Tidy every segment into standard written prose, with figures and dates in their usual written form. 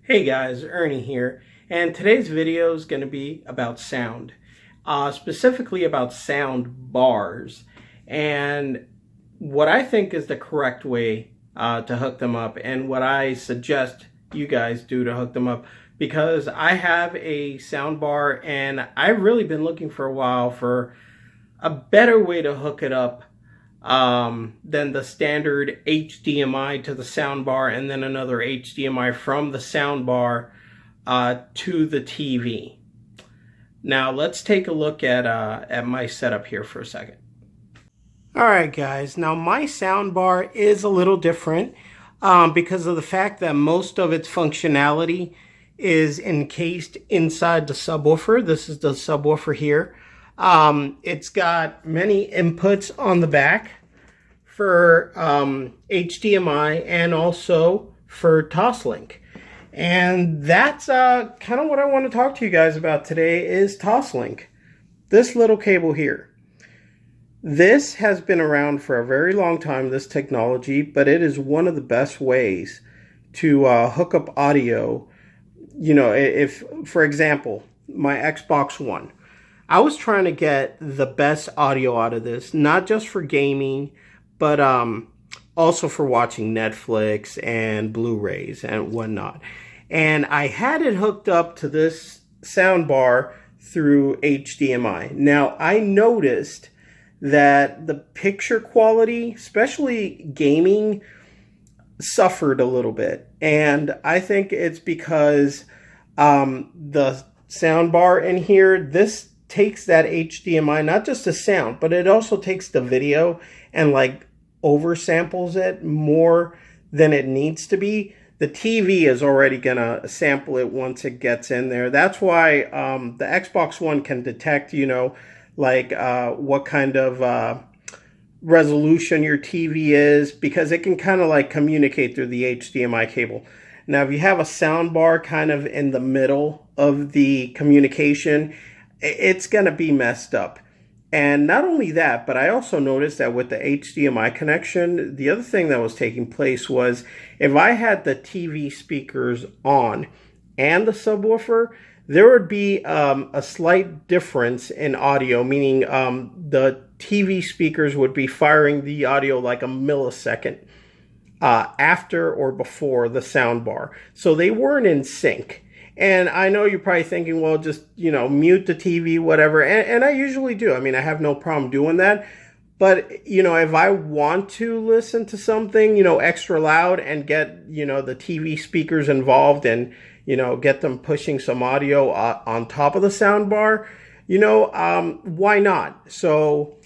Hey guys, Ernie here, and today's video is going to be about sound, specifically about sound bars, and what I think is the correct way to hook them up, and what I suggest you guys do to hook them up, because I have a sound bar, and I've really been looking for a while for a better way to hook it up than the standard HDMI to the soundbar and then another HDMI from the soundbar to the TV. Now let's take a look at my setup here for a second. Alright guys, now my soundbar is a little different because of the fact that most of its functionality is encased inside the subwoofer. This is the subwoofer here. It's got many inputs on the back for HDMI and also for Toslink. And that's kind of what I want to talk to you guys about today is Toslink. This little cable here. This has been around for a very long time, this technology, but it is one of the best ways to hook up audio. You know, if, for example, my Xbox One, I was trying to get the best audio out of this, not just for gaming, but also for watching Netflix and Blu-rays and whatnot. And I had it hooked up to this soundbar through HDMI. Now, I noticed that the picture quality, especially gaming, suffered a little bit. And I think it's because the soundbar in here, this takes that HDMI, not just the sound, but it also takes the video and like oversamples it more than it needs to be. The TV is already gonna sample it once it gets in there. That's why the Xbox One can detect, you know, like what kind of resolution your TV is, because it can kind of like communicate through the HDMI cable. Now, if you have a soundbar kind of in the middle of the communication, it's going to be messed up. And not only that, but I also noticed that with the HDMI connection, the other thing that was taking place was if I had the TV speakers on and the subwoofer, there would be a slight difference in audio, meaning the TV speakers would be firing the audio like a millisecond after or before the soundbar. So they weren't in sync. And I know you're probably thinking, well, just, you know, mute the TV, whatever. And I usually do. I mean, I have no problem doing that. But, you know, if I want to listen to something, you know, extra loud and get, you know, the TV speakers involved and, you know, get them pushing some audio on top of the soundbar, you know, why not? So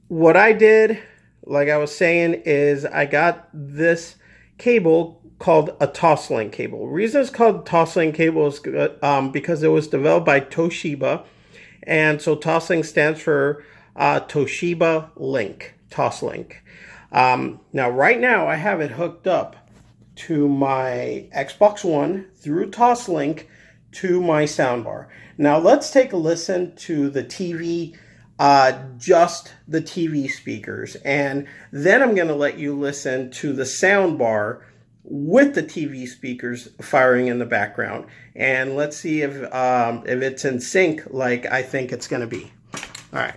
what I did, like I was saying, is I got this cable called a Toslink cable. The reason it's called Toslink cable is because it was developed by Toshiba. And so Toslink stands for Toshiba Link, Toslink. Now, right now, I have it hooked up to my Xbox One through Toslink to my soundbar. Now, let's take a listen to the TV, just the TV speakers. And then I'm going to let you listen to the soundbar with the TV speakers firing in the background, and let's see if it's in sync like I think it's going to be. All right,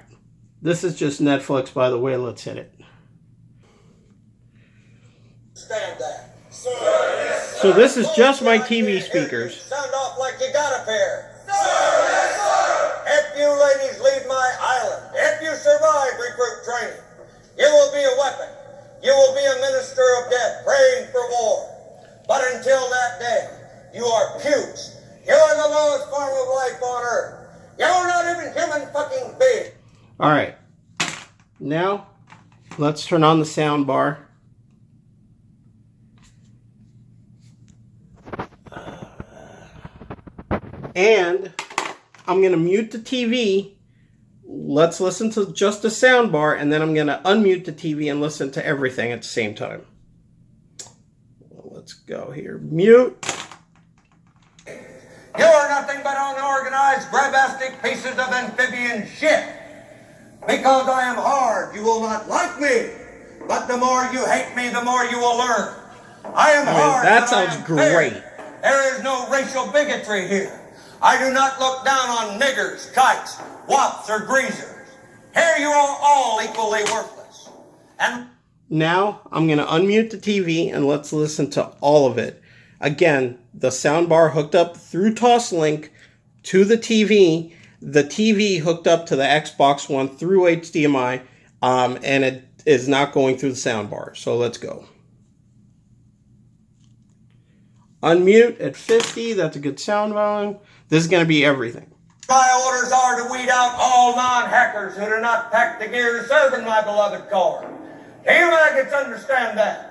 this is just Netflix, by the way. Let's hit it. Stand that. So this is just my TV speakers. Sound off like you got a pair. If you ladies leave my island, if you survive recruit training, you will be a weapon. You will be a minister of death, praying for war. But until that day, you are pukes. You are the lowest form of life on earth. You're not even human fucking being. All right. Now, let's turn on the sound bar. And I'm going to mute the TV. Let's listen to just the sound bar, and then I'm going to unmute the TV and listen to everything at the same time. Let's go here. Mute. You are nothing but unorganized, grabastic pieces of amphibian shit. Because I am hard, you will not like me. But the more you hate me, the more you will learn. I am hard. That sounds great. There is no racial bigotry here. I do not look down on niggers, kites, wops, or greasers. Here you are all equally worthless. And now I'm going to unmute the TV and let's listen to all of it. Again, the soundbar hooked up through Toslink to the TV hooked up to the Xbox One through HDMI, and it is not going through the soundbar. So let's go. Unmute at 50, that's a good sound volume. This is going to be everything. my orders are to weed out all non-hackers who do not pack the gear to serve in my beloved corps. Do you maggots understand that?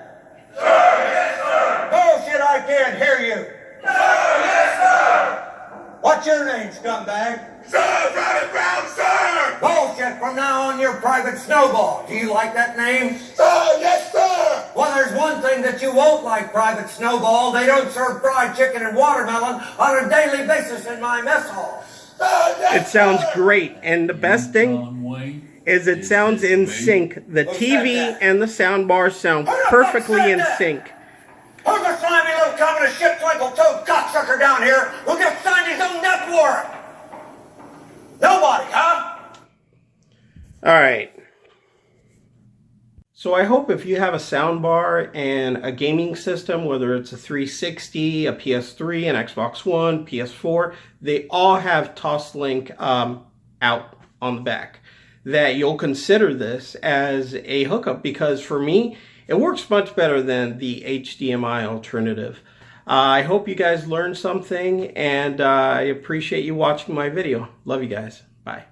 Sir, yes, sir. Bullshit, I can't hear you. Sir, yes, sir. What's your name, scumbag? Sir, Private Brown, sir. Bullshit, from now on you're Private Snowball. Do you like that name? Sir, yes, sir. Well, there's one thing that you won't like, Private Snowball. They don't serve fried chicken and watermelon on a daily basis in my mess hall. Sir, yes, It sounds sir. great, and the best thing is it sounds in sync. The TV and the soundbar sound perfectly in sync. Who's the slimy little communist shit-twinkle-toed cocksucker down here who just signed his own death warrant? Nobody, huh? Alright. So I hope if you have a soundbar and a gaming system, whether it's a 360, a PS3, an Xbox One, PS4, they all have Toslink out on the back, that you'll consider this as a hookup, because for me, it works much better than the HDMI alternative. I hope you guys learned something, and I appreciate you watching my video. Love you guys. Bye.